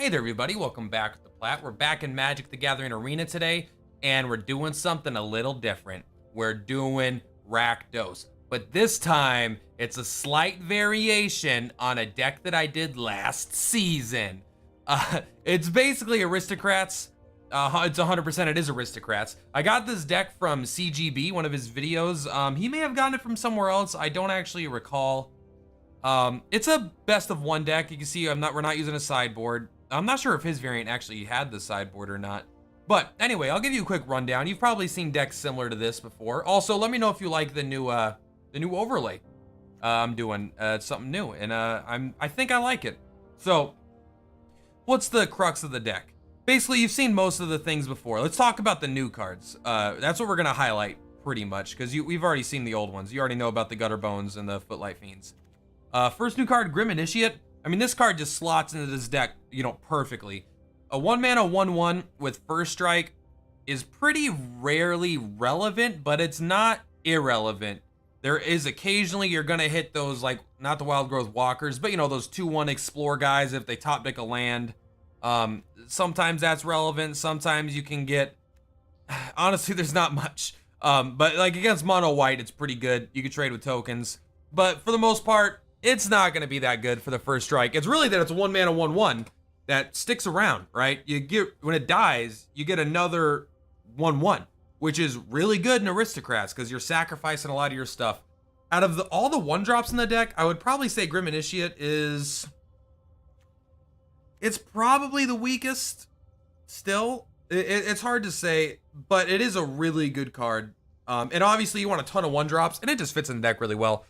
Hey there, everybody. Welcome back to the Plat. We're back in Magic the Gathering Arena today, and we're doing something a little different. We're doing RAKDOS, but this time it's a slight variation on a deck that I did last season. It's basically Aristocrats. It's 100%. It is Aristocrats. I got this deck from CGB, one of his videos. He may have gotten it from somewhere else. I don't actually recall. It's a best of one deck. You can see we're not using a sideboard. I'm not sure if his variant actually had the sideboard or not. But anyway, I'll give you a quick rundown. You've probably seen decks similar to this before. Also, let me know if you like the new overlay I'm doing. It's something new, and I think I like it. So, what's the crux of the deck? Basically, you've seen most of the things before. Let's talk about the new cards. That's what we're gonna highlight pretty much, because we've already seen the old ones. You already know about the Gutter Bones and the Footlight Fiends. First new card, Grim Initiate. I mean, this card just slots into this deck, perfectly. A 1-mana 1/1 with first strike is pretty rarely relevant, but it's not irrelevant. There is occasionally you're gonna hit those, like, not the Wild Growth Walkers, but those 2/1 explore guys if they top deck a land. Sometimes that's relevant. Sometimes you can get, honestly, there's not much. But like against mono white, it's pretty good. You can trade with tokens, but for the most part, it's not going to be that good for the first strike. It's really that it's a 1-mana 1/1 that sticks around, right? You get, when it dies, you get another 1/1, which is really good in Aristocrats because you're sacrificing a lot of your stuff. Out of all the 1-drops in the deck, I would probably say Grim Initiate it's probably the weakest still. It's hard to say, but it is a really good card. And obviously you want a ton of 1-drops, and it just fits in the deck really well.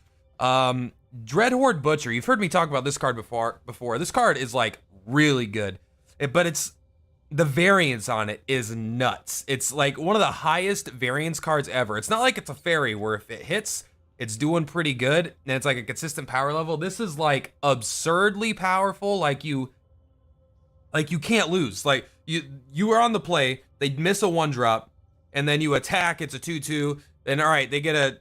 Dreadhorde Butcher. You've heard me talk about this card before. This card is like really good, but it's the variance on it is nuts. It's like one of the highest variance cards ever. It's not like it's a fairy where if it hits, it's doing pretty good and it's like a consistent power level. This is like absurdly powerful. Like you can't lose. Like you are on the play, they miss a 1-drop, and then you attack. It's a 2/2. Then all right, they get a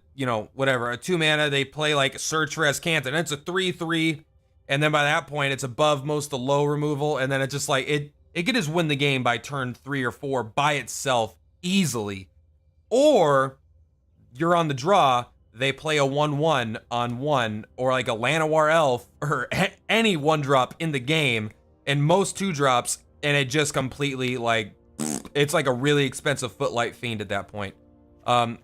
whatever, a 2-mana. They play like Search for Escanton, and it's a 3/3. And then by that point, it's above most of the low removal, and then it's just like it could just win the game by turn 3 or 4 by itself easily. Or you're on the draw. They play a 1/1 on 1, or like a Llanowar Elf, or any 1-drop in the game, and most 2-drops, and it just completely like it's like a really expensive Footlight Fiend at that point.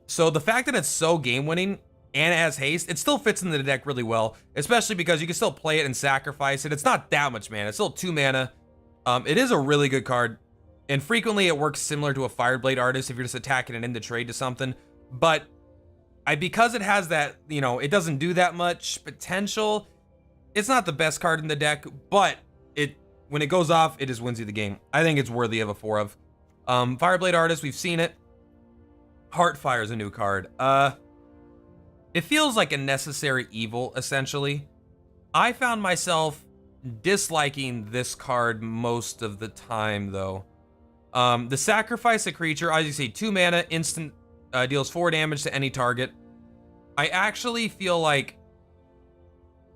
So the fact that it's so game winning and it has haste, it still fits into the deck really well, especially because you can still play it and sacrifice it. It's not that much mana. It's still 2 mana. It is a really good card, and frequently it works similar to a Fireblade Artist if you're just attacking it in the trade to something. But because it has that, it doesn't do that much potential. It's not the best card in the deck, but when it goes off, it just wins you the game. I think it's worthy of a 4 of. Fireblade Artist, we've seen it. Heartfire is a new card. It feels like a necessary evil, essentially. I found myself disliking this card most of the time, though. The sacrifice a creature, as you see, 2 mana, instant, deals 4 damage to any target. I actually feel like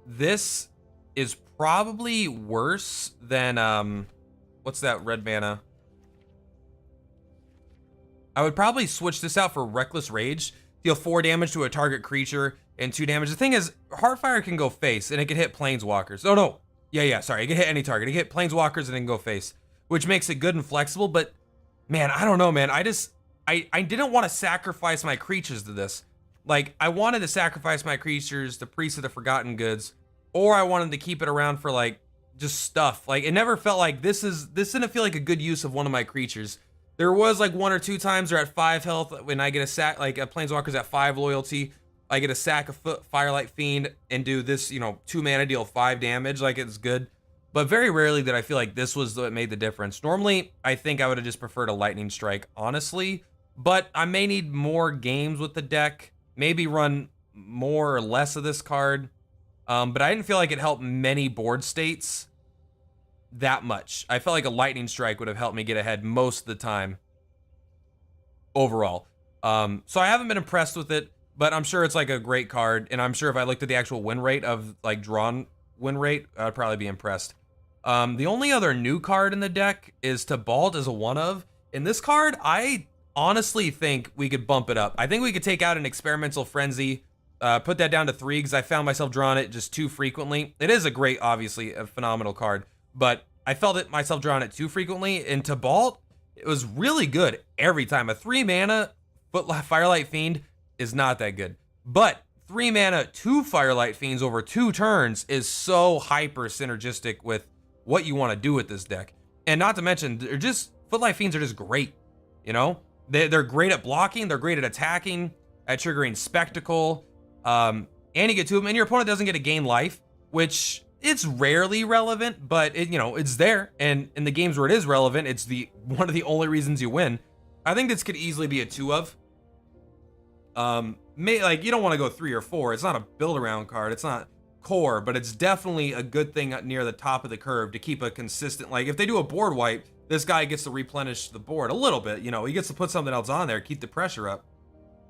this is probably worse than, what's that red mana? I would probably switch this out for Reckless Rage. Deal 4 damage to a target creature and 2 damage. The thing is, Heartfire can go face, and it can hit Planeswalkers. Oh, no. Yeah, sorry. It can hit any target. It can hit Planeswalkers and then go face, which makes it good and flexible. But, man, I don't know, man. I didn't want to sacrifice my creatures to this. Like, I wanted to sacrifice my creatures to Priest of the Forgotten Goods, or I wanted to keep it around for, like, just stuff. Like, it never felt like this didn't feel like a good use of one of my creatures. There was like 1 or 2 times they're at 5 health when I get a sack, like a Planeswalker's at 5 loyalty. I get a sack of Firelight Fiend and do this, 2 mana deal 5 damage. Like, it's good. But very rarely did I feel like this was what made the difference. Normally, I think I would have just preferred a Lightning Strike, honestly. But I may need more games with the deck. Maybe run more or less of this card. But I didn't feel like it helped many board states that much. I felt like a Lightning Strike would have helped me get ahead most of the time overall. So I haven't been impressed with it, but I'm sure it's like a great card, and I'm sure if I looked at the actual win rate of like drawn win rate, I'd probably be impressed. The only other new card in the deck is Tybalt as a one of. In this card, I honestly think we could bump it up. I think we could take out an Experimental Frenzy, put that down to 3 because I found myself drawing it just too frequently. It is a great, obviously, a phenomenal card, but I felt it myself drawing it too frequently. In Tybalt, it was really good every time. A 3 mana Firelight Fiend is not that good, but 3 mana 2 Firelight Fiends over 2 turns is so hyper synergistic with what you want to do with this deck. And not to mention, they're just, Footlight Fiends are just great, you know? They're great at blocking, they're great at attacking, at triggering Spectacle, and you get to them, and your opponent doesn't get to gain life, which it's rarely relevant, but it, you know, it's there, and in the games where it is relevant, it's one of the only reasons you win. I think this could easily be a 2 of. Like, you don't want to go 3 or 4. It's not a build-around card, it's not core, but it's definitely a good thing near the top of the curve to keep a consistent, like, if they do a board wipe, this guy gets to replenish the board a little bit, you know, he gets to put something else on there, keep the pressure up.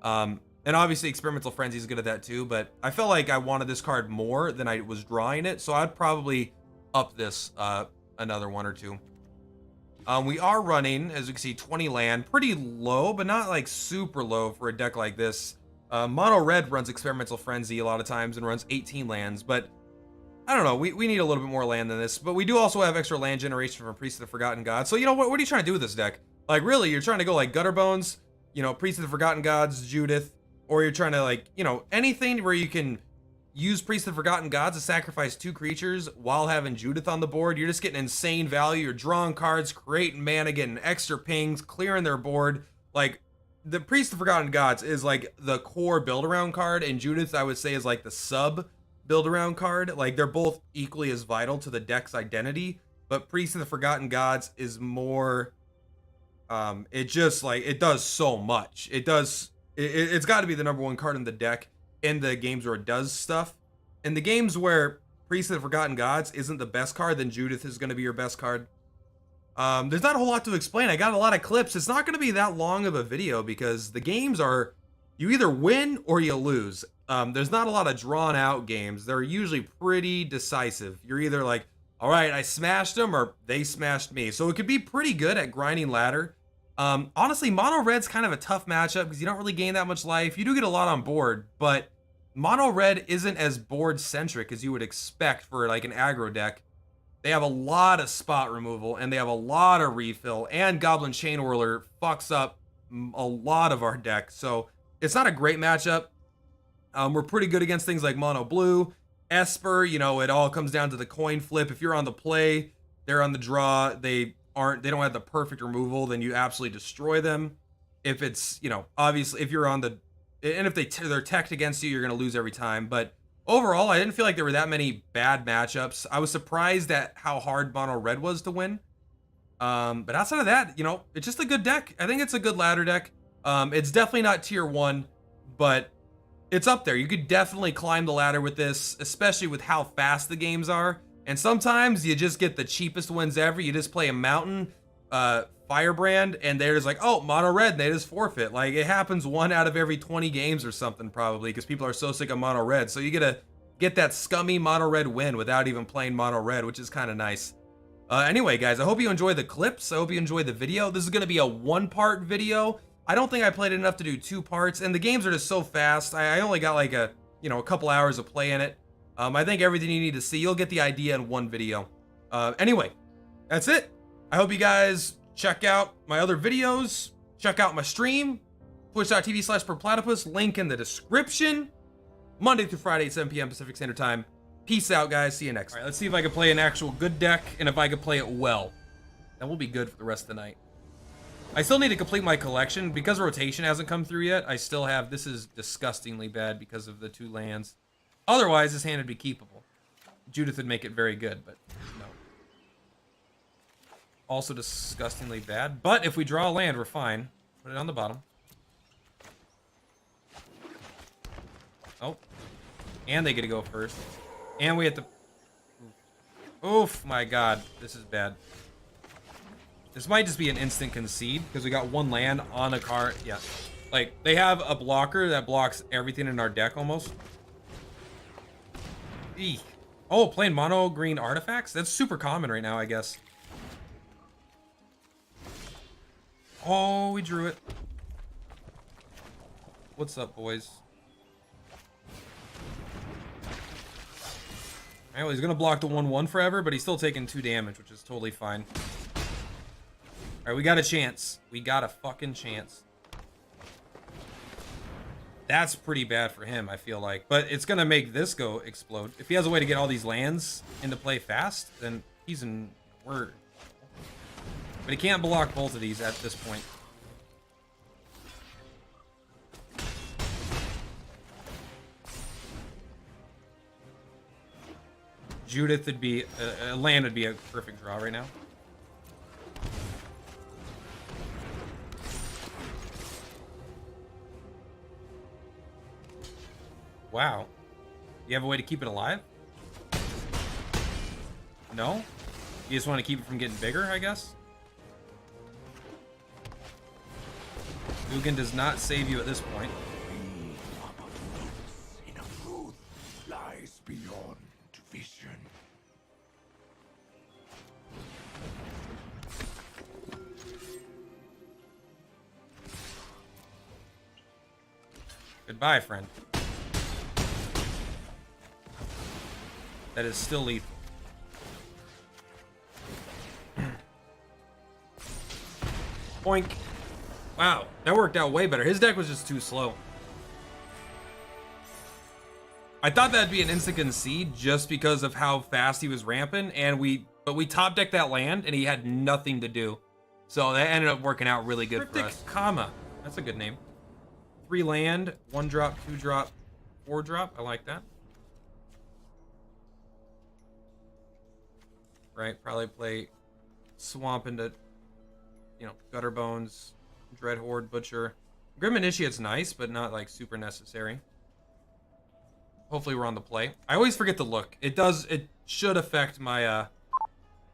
And obviously Experimental Frenzy is good at that too, but I felt like I wanted this card more than I was drawing it, so I'd probably up this another 1 or 2. We are running, as you can see, 20 land, pretty low, but not like super low for a deck like this. Mono Red runs Experimental Frenzy a lot of times and runs 18 lands, but I don't know, we need a little bit more land than this, but we do also have extra land generation from Priest of the Forgotten Gods. So, you know, what are you trying to do with this deck? Like, really, you're trying to go like Gutterbones, you know, Priest of the Forgotten Gods, Judith, or you're trying to, like, you know, anything where you can use Priest of the Forgotten Gods to sacrifice 2 creatures while having Judith on the board. You're just getting insane value. You're drawing cards, creating mana, getting extra pings, clearing their board. Like, the Priest of the Forgotten Gods is like the core build-around card, and Judith, I would say, is like the sub build-around card. Like, they're both equally as vital to the deck's identity, but Priest of the Forgotten Gods is more, it just, like, it does so much. It's got to be the #1 card in the deck in the games where it does stuff. In the games where Priest of the Forgotten Gods isn't the best card, then Judith is going to be your best card. There's not a whole lot to explain. I got a lot of clips. It's not going to be that long of a video because the games are, you either win or you lose. There's not a lot of drawn out games. They're usually pretty decisive. You're either like, all right, I smashed them, or they smashed me. So it could be pretty good at grinding ladder. Honestly, Mono Red's kind of a tough matchup because you don't really gain that much life. You do get a lot on board, but Mono Red isn't as board centric as you would expect for like an aggro deck. They have a lot of spot removal, and they have a lot of refill, and Goblin Chain Whirler fucks up a lot of our deck. So it's not a great matchup. We're pretty good against things like Mono Blue, Esper. You know, it all comes down to the coin flip. If you're on the play, they're on the draw. They don't have the perfect removal, then you absolutely destroy them. If it's, you know, obviously if you're on the, and if they're teched against you, you're going to lose every time. But overall, I didn't feel like there were that many bad matchups. I was surprised at how hard Mono Red was to win. But outside of that, you know, it's just a good deck. I think it's a good ladder deck. It's definitely not tier 1, but it's up there. You could definitely climb the ladder with this, especially with how fast the games are. And sometimes you just get the cheapest wins ever. You just play a Mountain, Firebrand, and they're just like, oh, Mono Red, and they just forfeit. Like, it happens 1 out of every 20 games or something, probably, because people are so sick of Mono Red. So you get that scummy Mono Red win without even playing Mono Red, which is kind of nice. Anyway, guys, I hope you enjoy the clips. I hope you enjoy the video. This is going to be a 1-part video. I don't think I played it enough to do 2 parts, and the games are just so fast. I only got like a couple hours of play in it. I think everything you need to see, you'll get the idea in 1 video. Anyway, that's it. I hope you guys check out my other videos. Check out my stream, twitch.tv/Purplatypus, link in the description. Monday through Friday at 7 p.m. Pacific Standard Time. Peace out, guys. See you next time. All right, let's see if I can play an actual good deck, and if I can play it well. That will be good for the rest of the night. I still need to complete my collection. Because rotation hasn't come through yet, I still have, this is disgustingly bad because of the 2 lands. Otherwise, this hand would be keepable. Judith would make it very good, but no. Also disgustingly bad. But if we draw a land, we're fine. Put it on the bottom. Oh. And they get to go first. And we have to... Oof, my god. This is bad. This might just be an instant concede, because we got 1 land on a card. Yeah. Like, they have a blocker that blocks everything in our deck, almost. Eek. Oh, playing mono green artifacts? That's super common right now, I guess. Oh, we drew it. What's up, boys? Alright, well, he's gonna block the 1/1 forever, but he's still taking 2 damage, which is totally fine. Alright, we got a chance. We got a fucking chance. That's pretty bad for him, I feel like. But it's gonna make this go explode. If he has a way to get all these lands into play fast, then he's in word. But he can't block both of these at this point. Judith would be a land would be a perfect draw right now. Wow. You have a way to keep it alive? No? You just want to keep it from getting bigger, I guess? Dugan does not save you at this point. Lies beyond vision. Goodbye, friend. That is still lethal. Boink. Wow, that worked out way better. His deck was just too slow. I thought that'd be an instant concede just because of how fast he was ramping, but we top decked that land and he had nothing to do. So that ended up working out really good for us. Comma. That's a good name. 3 land, 1 drop, 2 drop, 4 drop. I like that. Right, probably play Swamp into, Gutter Bones, Dread Horde, Butcher. Grim Initiate's nice, but not like super necessary. Hopefully we're on the play. I always forget to look. It should affect my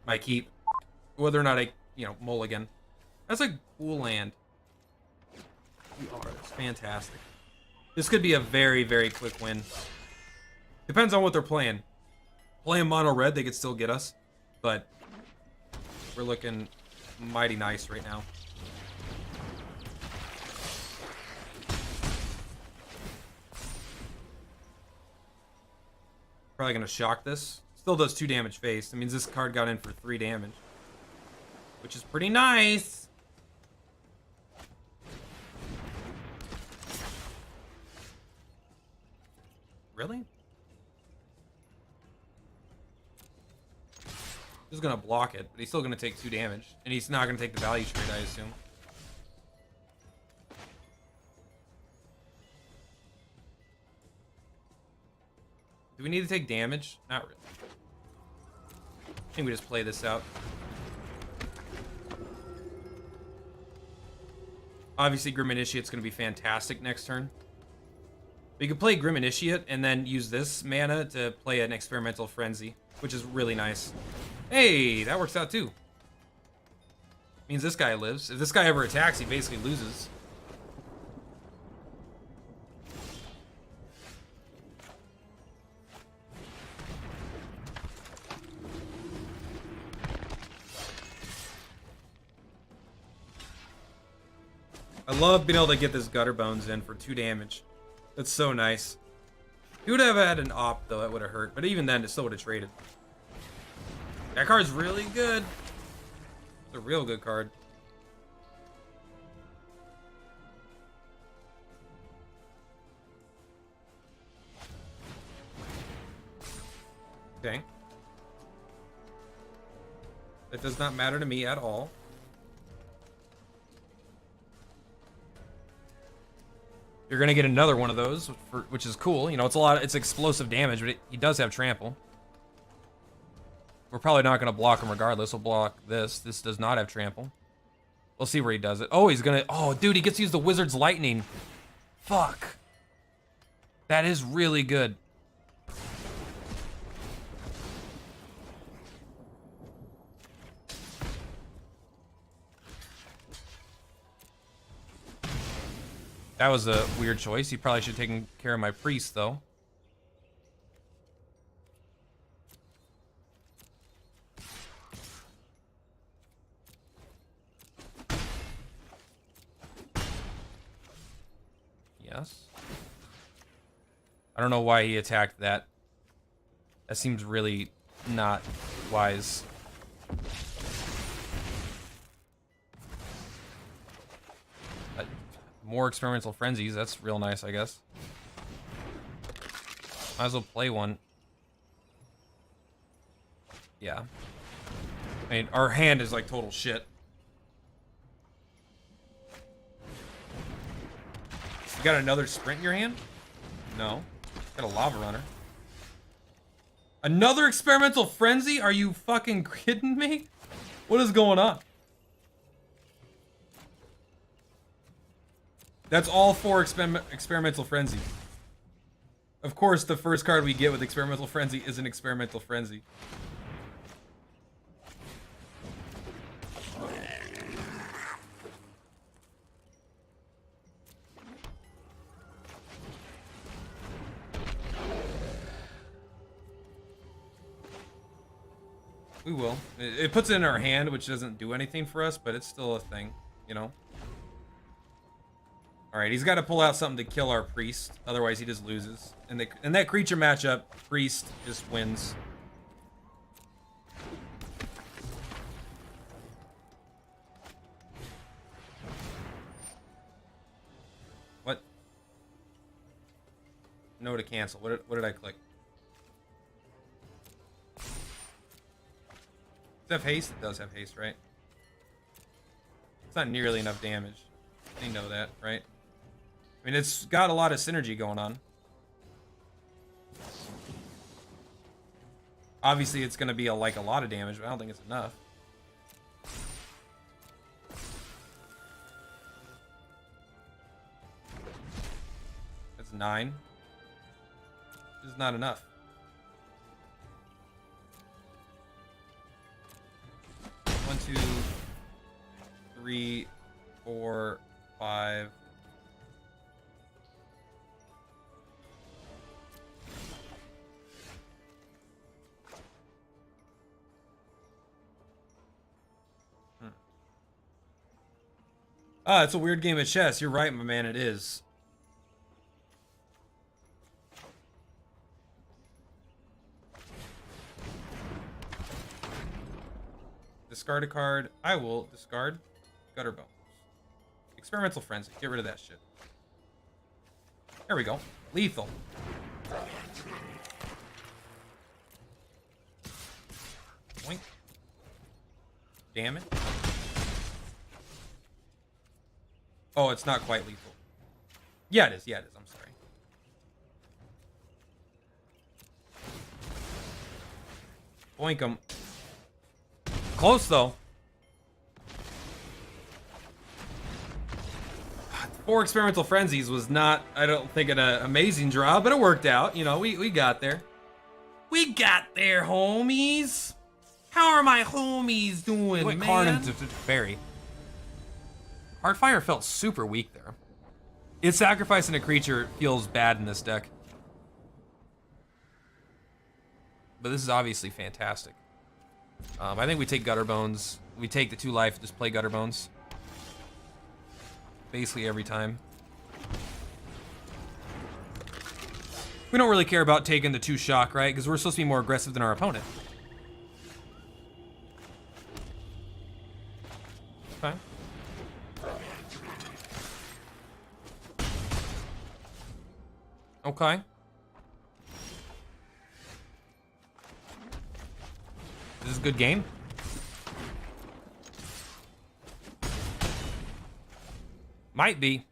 my keep, whether or not I mulligan. That's a cool land. That's fantastic. This could be a very, very quick win. Depends on what they're playing. Playing mono red, they could still get us, but we're looking mighty nice right now. Probably gonna shock this. Still does 2 damage face. That means this card got in for 3 damage, which is pretty nice. Really? He's gonna block it, but he's still gonna take 2 damage, and he's not gonna take the value trade, I assume. Do we need to take damage? Not really. I think we just play this out. Obviously, Grim Initiate's gonna be fantastic next turn. We could play Grim Initiate and then use this mana to play an Experimental Frenzy, which is really nice. Hey, that works out too. Means this guy lives. If this guy ever attacks, he basically loses. I love being able to get this Gutter Bones in for 2 damage. That's so nice. He would have had an op, though. That would have hurt. But even then, it still would have traded. That card's really good. It's a real good card. Okay. That does not matter to me at all. You're gonna get another one of those, which is cool. It's explosive damage, but he does have trample. We're probably not gonna block him regardless. We'll block this. This does not have trample. We'll see where he does it. Oh, he's gonna. Oh, dude, he gets to use the Wizard's Lightning. Fuck. That is really good. That was a weird choice. He probably should have taken care of my priest, though. Yes. I don't know why he attacked that. That seems really not wise. More experimental frenzies. That's real nice, I guess. Might as well play one. Yeah. I mean, our hand is like total shit. You got another sprint in your hand? No. Got a lava runner. Another experimental frenzy? Are you fucking kidding me? What is going on? That's all 4 experimental frenzy. Of course, the first card we get with experimental frenzy is an experimental frenzy. We will. It puts it in our hand, which doesn't do anything for us, but it's still a thing, you know? Alright, he's got to pull out something to kill our priest. Otherwise, he just loses. And in that creature matchup, priest just wins. What? No to cancel. What did I click? Does it have haste? It does have haste, right? It's not nearly enough damage. They know that, right? I mean, it's got a lot of synergy going on. Obviously, it's going to be a lot of damage, but I don't think it's enough. That's 9. This is not enough. 1, 2, 3, 4, 5. Ah, it's a weird game of chess. You're right, my man, it is. Discard a card. I will discard Gutter Bones. Experimental Frenzy. Get rid of that shit. There we go. Lethal. Boink. Damn it. Oh, it's not quite lethal. Yeah, it is. Yeah, it is. I'm sorry. Boink him. Close, though. 4 experimental frenzies was not, I don't think, an amazing draw, but it worked out. You know, we got there. We got there, homies. How are my homies doing, man? Card into Fairy. Heartfire felt super weak there. It's sacrificing a creature feels bad in this deck. But this is obviously fantastic. I think we take Gutter Bones. We take the 2 life, just play Gutter Bones. Basically every time. We don't really care about taking the 2 shock, right? Because we're supposed to be more aggressive than our opponent. Okay. Okay. This is a good game. Might be.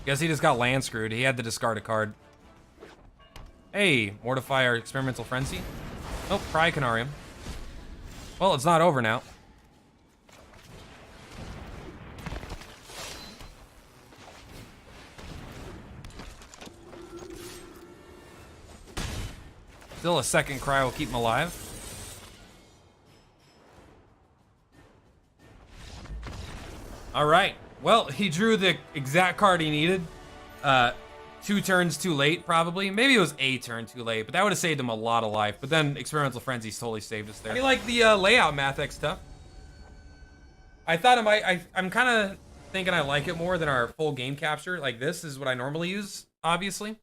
Guess he just got land screwed. He had to discard a card. Hey, mortify our experimental frenzy. Oh, Pry Canarium. Well, it's not over now. Still a second cry will keep him alive. All right. Well, he drew the exact card he needed. 2 turns too late, probably. Maybe it was a turn too late, but that would have saved him a lot of life. But then Experimental Frenzy's totally saved us there. How do you like the layout, Mathx stuff? I thought it might. I'm kind of thinking I like it more than our full game capture. Like, this is what I normally use, obviously.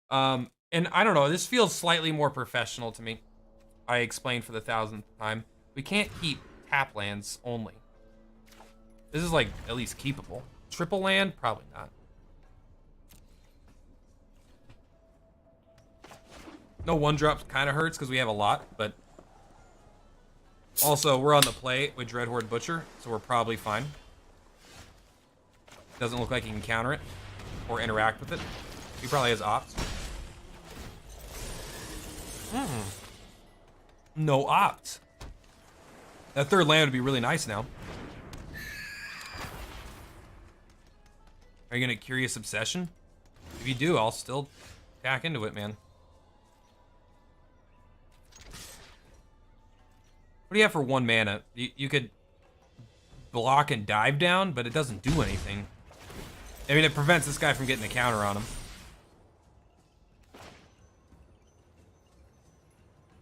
And I don't know, this feels slightly more professional to me. I explained for the 1000th time. We can't keep tap lands only. This is like at least keepable. Triple land? Probably not. No 1-drops kind of hurts because we have a lot, but also we're on the play with Dreadhorde Butcher, so we're probably fine. Doesn't look like he can counter it or interact with it. He probably has ops. No opt. That 3rd land would be really nice now. Are you gonna Curious Obsession? If you do, I'll still tack into it, man. What do you have for 1 mana? You could block and dive down, but it doesn't do anything. I mean, it prevents this guy from getting a counter on him.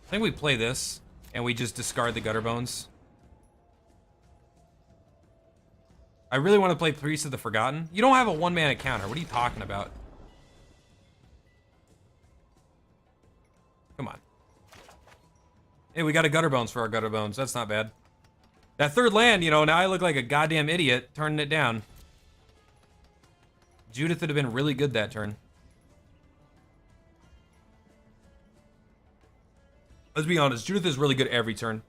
I think we play this, and we just discard the Gutter Bones. I really want to play Priest of the Forgotten. You don't have a 1-mana counter. What are you talking about? Come on. Hey, we got a Gutter Bones for our Gutter Bones. That's not bad. That 3rd land, you know, now I look like a goddamn idiot turning it down. Judith would have been really good that turn. Let's be honest, Judith is really good every turn.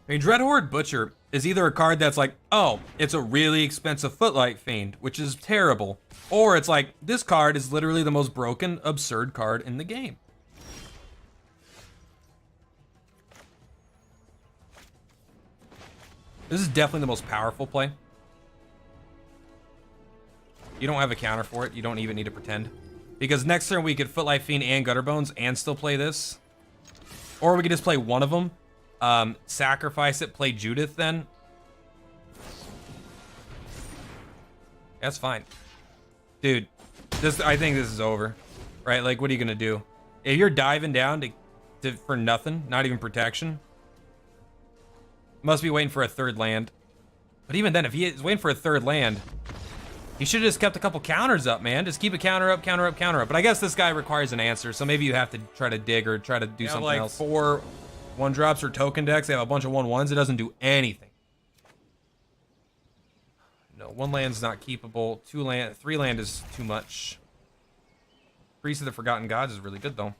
I mean, Dreadhorde Butcher is either a card that's like, oh, it's a really expensive Footlight Fiend, which is terrible. Or it's like, this card is literally the most broken, absurd card in the game. This is definitely the most powerful play. You don't have a counter for it. You don't even need to pretend. Because next turn we could Footlight Fiend and Gutter Bones and still play this. Or we could just play one of them. Sacrifice it, play Judith then. That's fine. Dude, I think this is over. Right? Like, what are you going to do? If you're diving down for nothing, not even protection, must be waiting for a 3rd land. But even then, if he is waiting for a 3rd land, he should have just kept a couple counters up, man. Just keep a counter up, counter up, counter up. But I guess this guy requires an answer, so maybe you have to try to dig or try to do something like else. 4 1-drops or token decks. They have a bunch of 1/1s. It doesn't do anything. No, 1 land's not keepable. 3 land is too much. Priest of the Forgotten Gods is really good, though.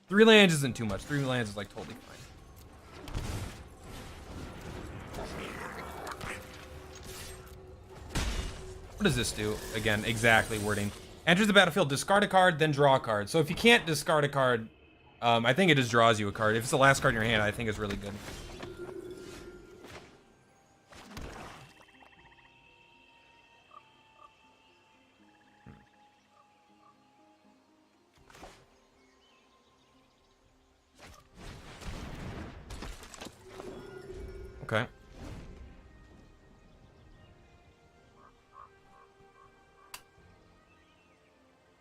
3 lands isn't too much. 3 lands is, like, totally fine. What does this do? Again, exactly wording. Enters the battlefield, discard a card, then draw a card. So if you can't discard a card, I think it just draws you a card. If it's the last card in your hand, I think it's really good. Okay.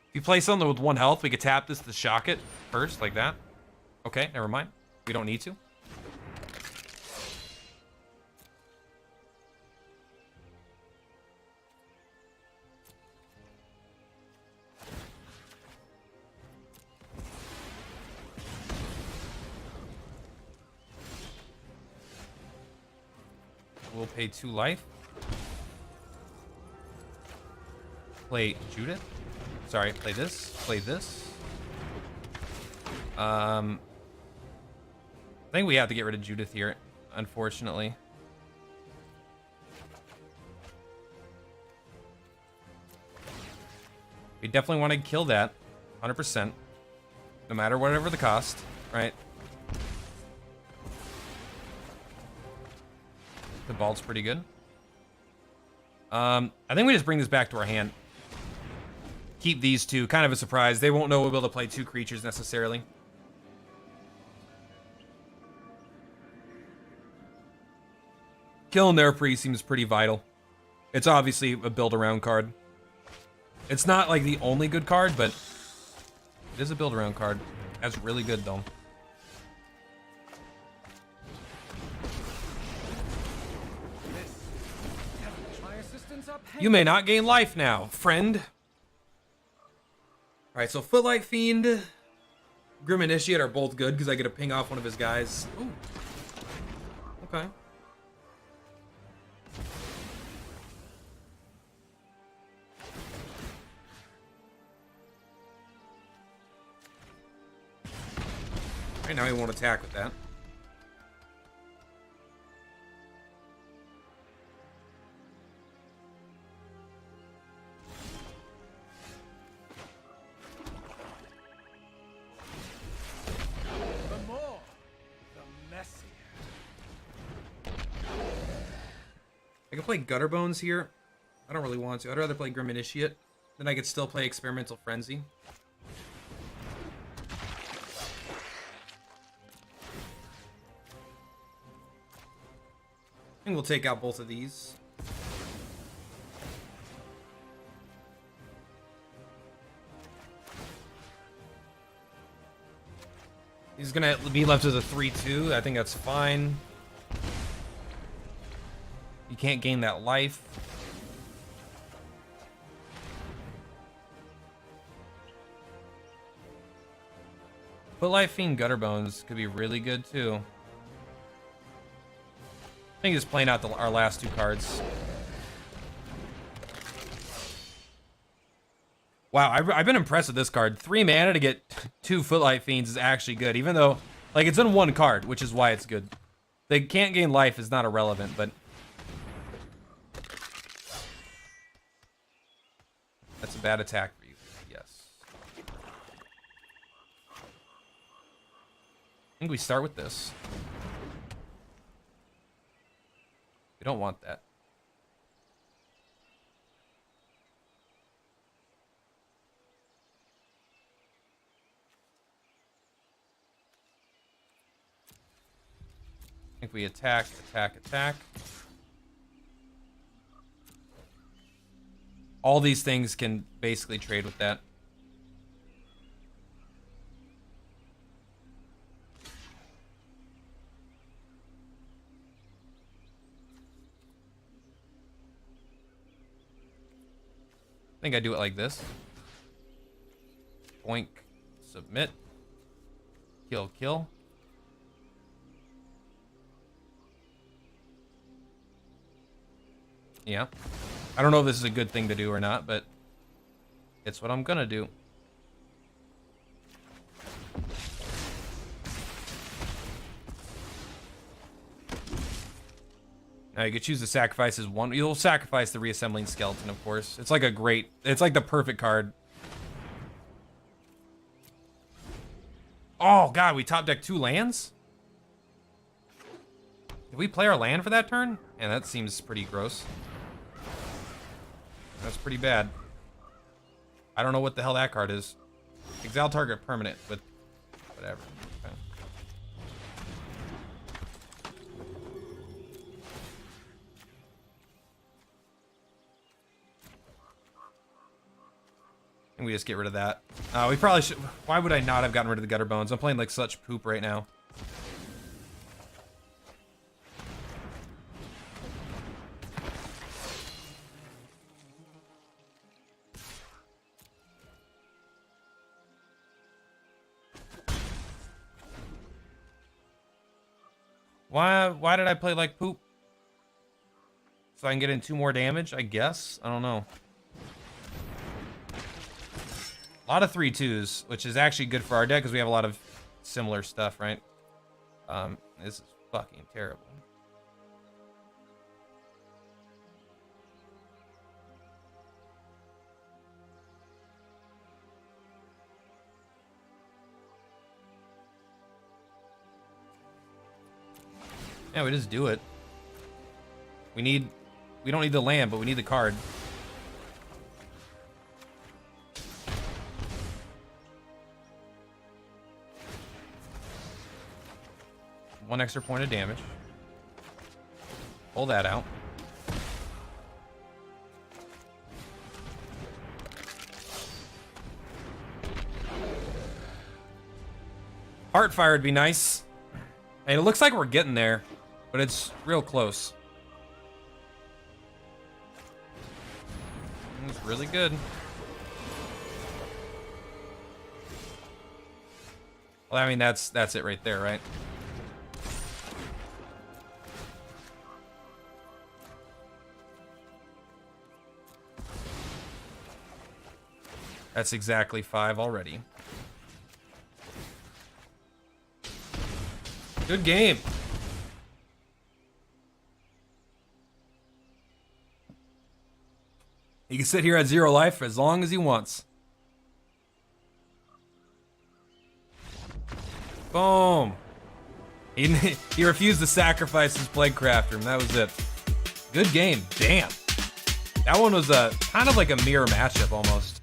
If you play something with 1 health, we could tap this to shock it first, like that. Okay, never mind. We don't need to. We'll pay 2 life. Play Judith. Sorry, play this. Play this. I think we have to get rid of Judith here, unfortunately. We definitely want to kill that, 100%. No matter whatever the cost, right? The ball's pretty good. I think we just bring this back to our hand. Keep these 2, kind of a surprise. They won't know we'll be able to play 2 creatures necessarily. Killing their priest seems pretty vital. It's obviously a build-around card. It's not like the only good card, but it is a build-around card. That's really good, though. You may not gain life now, friend. Alright, so Footlight Fiend, Grim Initiate are both good because I get to ping off one of his guys. Ooh. Okay. Right now he won't attack with that. I can play Gutter Bones here. I don't really want to. I'd rather play Grim Initiate. Then I could still play Experimental Frenzy. And we'll take out both of these. He's gonna be left as a 3-2. I think that's fine. You can't gain that life. Footlight Fiend Gutter Bones could be really good too. I think just playing out our last two cards. Wow, I've been impressed with this card. 3 mana to get 2 Footlight Fiends is actually good, even though, like, it's in 1 card, which is why it's good. They can't gain life is not irrelevant, but that's a bad attack for you. Yes. I think we start with this. We don't want that. I think we attack, attack, attack. All these things can basically trade with that. I think I do it like this. Boink, submit, kill, kill. Yeah. I don't know if this is a good thing to do or not, but it's what I'm gonna do. Now you could choose to sacrifice as one. You'll sacrifice the reassembling skeleton, of course. It's like a great, it's like the perfect card. Oh god, we top deck 2 lands? Did we play our land for that turn? And that seems pretty gross. That's pretty bad. I don't know what the hell that card is. Exile target permanent with whatever. Okay. And we just get rid of that. We probably should. Why would I not have gotten rid of the Gutter Bones? I'm playing like such poop right now. Why did I play like poop? So I can get in 2 more damage, I guess? I don't know. A lot of 3/2s, which is actually good for our deck because we have a lot of similar stuff, right? This is fucking terrible. Yeah, we just do it. We don't need the land, but we need the card. One extra point of damage. Pull that out. Heartfire would be nice. And it looks like we're getting there, but it's real close. It's really good. Well, I mean, that's it right there, right? That's exactly 5 already. Good game. He can sit here at 0 life for as long as he wants. Boom. He refused to sacrifice his Plague Crafter, and that was it. Good game. Damn. That one was kind of like a mirror matchup almost.